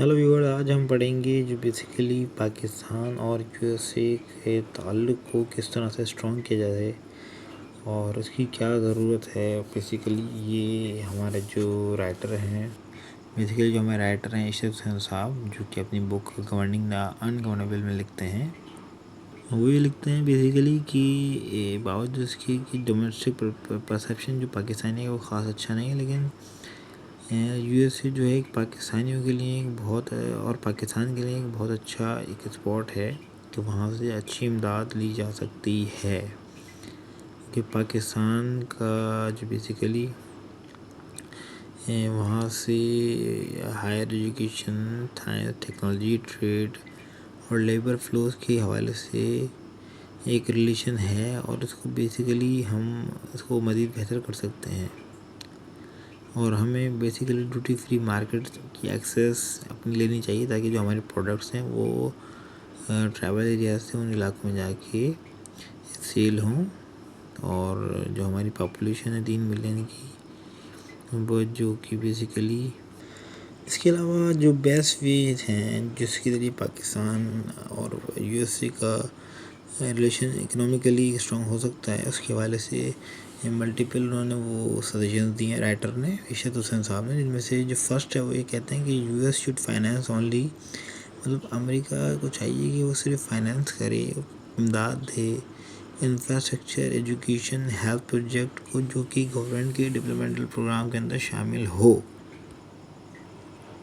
Hello viewer, आज हम पढ़ेंगे जो बेसिकली पाकिस्तान और यूएसए के ताल्लुक़ को किस तरह से स्ट्रॉन्ग किया जाए और उसकी क्या ज़रूरत है। बेसिकली ये हमारे जो राइटर हैं इरशाद हुसैन साहब, जो कि अपनी बुक गवर्निंग द अनगवर्नेबल में लिखते हैं। वो ये लिखते हैं बेसिकली कि बावजूद इसकी कि डोमेस्टिक परसेप्शन जो पाकिस्तानी है वो ख़ास अच्छा नहीं है, लेकिन यूएसए जो है एक पाकिस्तानियों के लिए एक बहुत और पाकिस्तान के लिए एक बहुत अच्छा एक स्पॉट है कि वहाँ से अच्छी इमदाद ली जा सकती है। कि पाकिस्तान का जो बेसिकली वहाँ से हायर एजुकेशन, टेक्नोलॉजी, ट्रेड और लेबर फ्लोज के हवाले से एक रिलेशन है और इसको बेसिकली हम इसको मज़ीद बेहतर कर सकते हैं। और हमें बेसिकली ड्यूटी फ्री मार्केट की एक्सेस अपनी लेनी चाहिए ताकि जो हमारे प्रोडक्ट्स हैं वो ट्रैवल एरिया से उन इलाकों में जाके सेल हों। और जो हमारी पॉपुलेशन है 3 मिलियन की, वो जो कि बेसिकली इसके अलावा जो बेस्ट वेज हैं जिसके ज़रिए पाकिस्तान और यूएसए का रिलेशन इकोनॉमिकली स्ट्रॉन्ग हो सकता है, उसके हवाले से मल्टीपल उन्होंने वो सजेशन दिए हैं राइटर ने, इरशाद हुसैन साहब ने। जिनमें से जो फर्स्ट है वो ये कहते हैं कि यूएस शुड फाइनेंस ओनली, मतलब अमेरिका को चाहिए कि वो सिर्फ फाइनेंस करे, इमदाद दे इंफ्रास्ट्रक्चर, एजुकेशन, हेल्थ प्रोजेक्ट को जो कि गवर्नमेंट के डेवलपमेंटल प्रोग्राम के अंदर शामिल हो,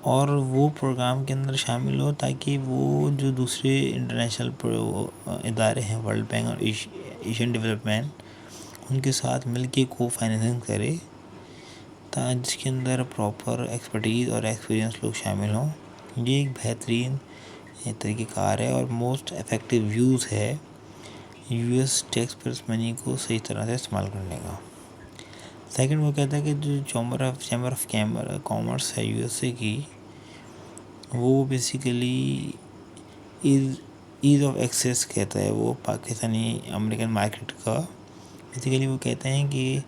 और वो प्रोग्राम के अंदर शामिल हो ताकि वो जो दूसरे इंटरनेशनल इदारे हैं, वर्ल्ड बैंक और एशियन डेवलपमेंट, उनके साथ मिलके को फाइनेंसिंग करे, जिसके अंदर प्रॉपर एक्सपर्टीज़ और एक्सपीरियंस लोग शामिल हों। ये एक बेहतरीन तरीक़ेकार है और मोस्ट इफ़ेक्टिव यूज़ है यूएस टैक्स पेयर्स मनी को सही तरह से इस्तेमाल करने का। सेकंड, वो कहता है कि जो चैम्बर ऑफ कॉमर्स है यूएसए की, वो बेसिकली ईज़ ऑफ एक्सेस कहता है वो पाकिस्तानी अमेरिकन मार्केट का। बेसिकली वो कहते हैं कि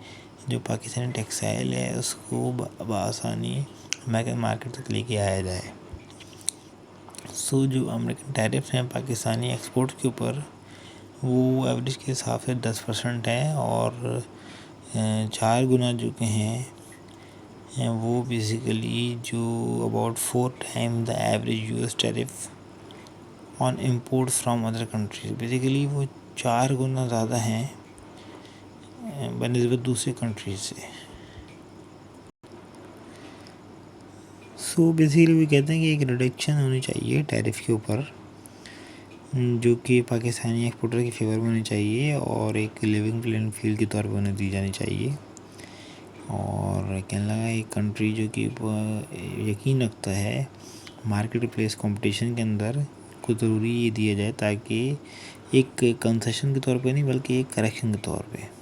जो पाकिस्तानी टेक्सटाइल है उसको बआसानी अमेरिकन मार्केट तक लेके आया जाए। सो जो अमेरिकन टैरिफ हैं पाकिस्तानी एक्सपोर्ट के ऊपर, वो एवरेज के हिसाब से 10% है और 4 गुना जो के हैं वो बेसिकली जो about 4 time the average US tariff on import from other countries. Basically वो 4 गुना ज़्यादा हैं बनिस्बत दूसरे कंट्रीज से। सो बेसिकली वो कहते हैं कि एक रिडक्शन होनी चाहिए टैरिफ के ऊपर, जो कि पाकिस्तानी एक्सपोर्टर के फेवर में होनी चाहिए और एक लिविंग प्लेइंग फील्ड के तौर पर उन्हें दी जानी चाहिए। और कहने लगा एक कंट्री जो कि यकीन रखता है मार्केट प्लेस कंपटीशन के अंदर को ज़रूरी ये दिया जाए ताकि एक कंसेशन के तौर पे नहीं बल्कि एक करेक्शन के तौर पे।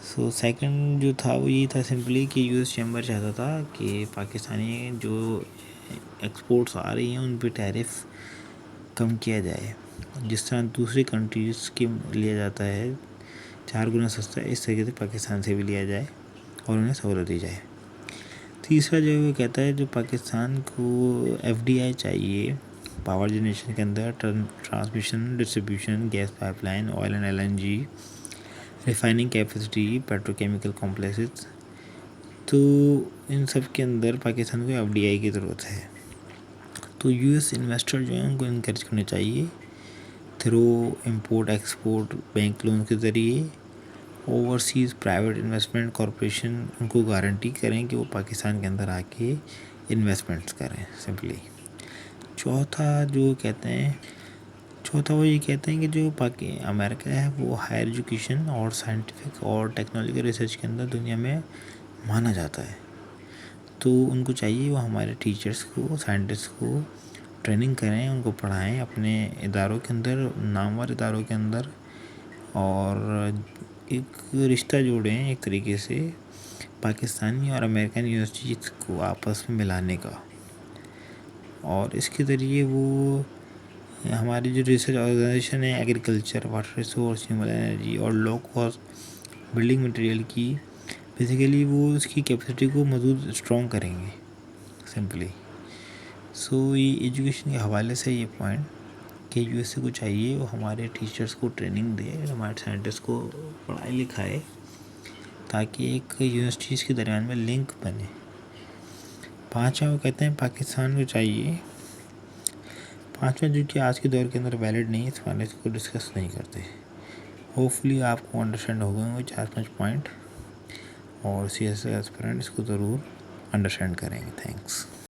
सो सेकंड जो था वो ये था सिंपली कि यूएस चैम्बर चाहता था कि पाकिस्तानी जो एक्सपोर्ट्स आ रही हैं उन पे टैरिफ कम किया जाए, जिस तरह दूसरी कंट्रीज़ के लिया जाता है 4 गुना सस्ता, इस तरीके से पाकिस्तान से भी लिया जाए और उन्हें सहूलत दी जाए। तीसरा जो वो कहता है जो पाकिस्तान को एफडीआई चाहिए पावर जनरेशन के अंदर, transmission, distribution, gas pipeline, oil and LNG, refining capacity, petrochemical complexes. तो इन सब के अंदर पाकिस्तान को एफडीआई की ज़रूरत है। तो यूएस इन्वेस्टर जो हैं उनको इनकरेज करने चाहिए through import export bank loan के ज़रिए। ओवरसीज़ प्राइवेट इन्वेस्टमेंट कॉरपोरेशन उनको गारंटी करें कि वो पाकिस्तान के अंदर आके इन्वेस्टमेंट्स करें सिंपली। चौथा वो ये कहते हैं कि जो अमेरिका है वो हायर एजुकेशन और साइंटिफिक और टेक्नोलॉजिकल रिसर्च के अंदर दुनिया में माना जाता है। तो उनको चाहिए वो हमारे टीचर्स को, साइंटिस्ट को ट्रेनिंग करें, उनको पढ़ाएं अपने इदारों के अंदर, नामवर इदारों के अंदर, और एक रिश्ता जोड़ें एक तरीके से पाकिस्तानी और अमेरिकन यूनिवर्सिटीज़ को आपस में मिलाने का। और इसके ज़रिए वो हमारी जो रिसर्च ऑर्गेनाइजेशन है agriculture, water resource, human energy और लो कॉस्ट बिल्डिंग मटेरियल की, बेसिकली वो उसकी कैपेसिटी को मज़ीद स्ट्रॉन्ग करेंगे सिंपली। سو یہ ایجوکیشن کے حوالے سے یہ پوائنٹ کہ یو ایس اے کو چاہیے وہ ہمارے ٹیچرس کو ٹریننگ دے، ہمارے سائنٹسٹ کو پڑھائے لکھائے، تاکہ ایک یونیورسٹیز کے درمیان میں لنک بنے۔ پانچواں وہ کہتے ہیں پاکستان کو چاہیے، پانچواں جو کہ آج کے دور کے اندر ویلڈ نہیں ہے، اس والے کو ڈسکس نہیں کرتے۔ ہوپ فلی آپ کو انڈرسٹینڈ ہو گئے ہوں گے 4-5 پوائنٹ، اور سی ایس ایسپیرنٹ اس کو ضرور انڈرسٹینڈ کریں گے۔ تھینکس۔